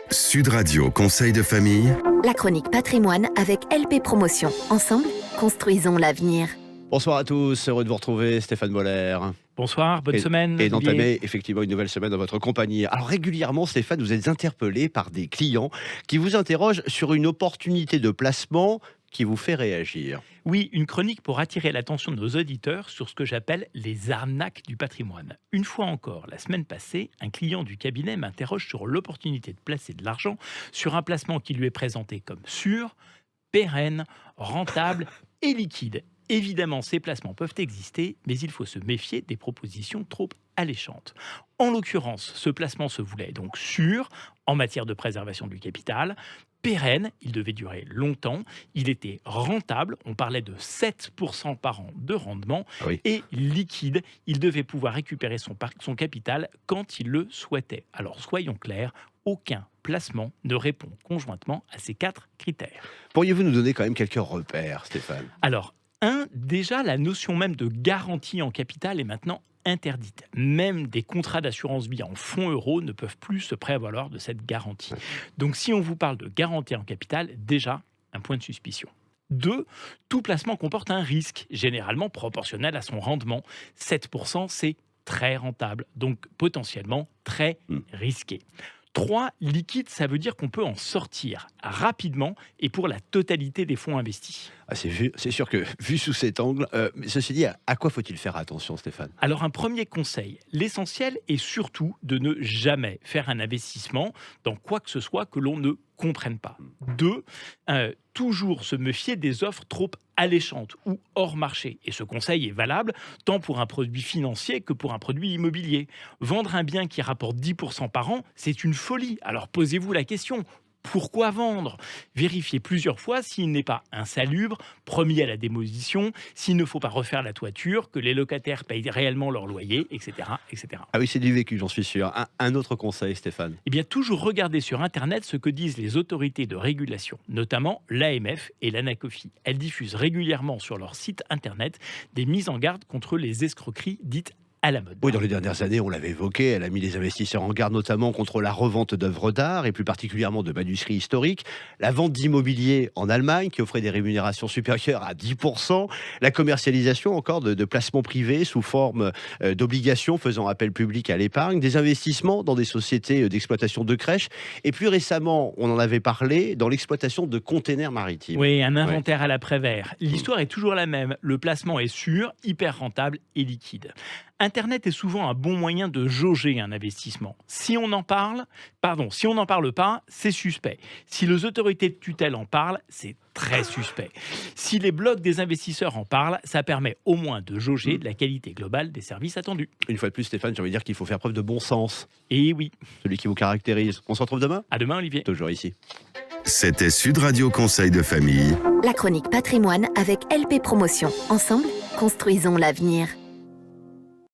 Sud Radio Conseil de famille. La chronique patrimoine avec LP Promotion. Ensemble, construisons l'avenir. Bonsoir à tous, heureux de vous retrouver, Stéphane Boller. Bonsoir, bonne semaine. Et d'entamer effectivement une nouvelle semaine dans votre compagnie. Alors régulièrement, Stéphane, vous êtes interpellé par des clients qui vous interrogent sur une opportunité de placement qui vous fait réagir. Oui, une chronique pour attirer l'attention de nos auditeurs sur ce que j'appelle les arnaques du patrimoine. Une fois encore, la semaine passée, un client du cabinet m'interroge sur l'opportunité de placer de l'argent sur un placement qui lui est présenté comme sûr, pérenne, rentable et liquide. Évidemment, ces placements peuvent exister, mais il faut se méfier des propositions trop alléchantes. En l'occurrence, ce placement se voulait donc sûr en matière de préservation du capital, pérenne, il devait durer longtemps, il était rentable, on parlait de 7% par an de rendement, et liquide, il devait pouvoir récupérer son capital quand il le souhaitait. Alors soyons clairs, aucun placement ne répond conjointement à ces 4 critères. Pourriez-vous nous donner quand même quelques repères, Stéphane ? Alors, déjà, la notion même de garantie en capital est maintenant interdite. Même des contrats d'assurance vie en fonds euros ne peuvent plus se prévaloir de cette garantie. Donc, si on vous parle de garantie en capital, déjà, un point de suspicion. 2, tout placement comporte un risque, généralement proportionnel à son rendement. 7%, c'est très rentable, donc potentiellement très risqué. 3, liquide, ça veut dire qu'on peut en sortir rapidement et pour la totalité des fonds investis. C'est sûr que, vu sous cet angle, ceci dit, à quoi faut-il faire attention, Stéphane ? Alors, un premier conseil, l'essentiel est surtout de ne jamais faire un investissement dans quoi que ce soit que l'on ne comprenne pas. 2, toujours se méfier des offres trop alléchantes ou hors marché. Et ce conseil est valable tant pour un produit financier que pour un produit immobilier. Vendre un bien qui rapporte 10% par an, c'est une folie. Alors posez-vous la question. Pourquoi vendre ? Vérifiez plusieurs fois s'il n'est pas insalubre, promis à la démolition, s'il ne faut pas refaire la toiture, que les locataires payent réellement leur loyer, etc. etc. Ah oui, c'est du vécu, j'en suis sûr. Un autre conseil, Stéphane ? Eh bien, toujours regarder sur Internet ce que disent les autorités de régulation, notamment l'AMF et l'ANACOFI. Elles diffusent régulièrement sur leur site Internet des mises en garde contre les escroqueries dites à la mode. Oui, dans les dernières années, on l'avait évoqué, elle a mis les investisseurs en garde notamment contre la revente d'œuvres d'art et plus particulièrement de manuscrits historiques, la vente d'immobilier en Allemagne qui offrait des rémunérations supérieures à 10%, la commercialisation encore de placements privés sous forme d'obligations faisant appel public à l'épargne, des investissements dans des sociétés d'exploitation de crèches et plus récemment, on en avait parlé, dans l'exploitation de containers maritimes. Oui, un inventaire à l'après-vert. L'histoire est toujours la même, le placement est sûr, hyper rentable et liquide. Internet est souvent un bon moyen de jauger un investissement. Si on n'en parle pas, c'est suspect. Si les autorités de tutelle en parlent, c'est très suspect. Si les blogs des investisseurs en parlent, ça permet au moins de jauger de la qualité globale des services attendus. Une fois de plus, Stéphane, j'ai envie de dire qu'il faut faire preuve de bon sens. Et oui. Celui qui vous caractérise. On se retrouve demain ? À demain, Olivier. Toujours ici. C'était Sud Radio Conseil de famille. La chronique patrimoine avec LP Promotion. Ensemble, construisons l'avenir.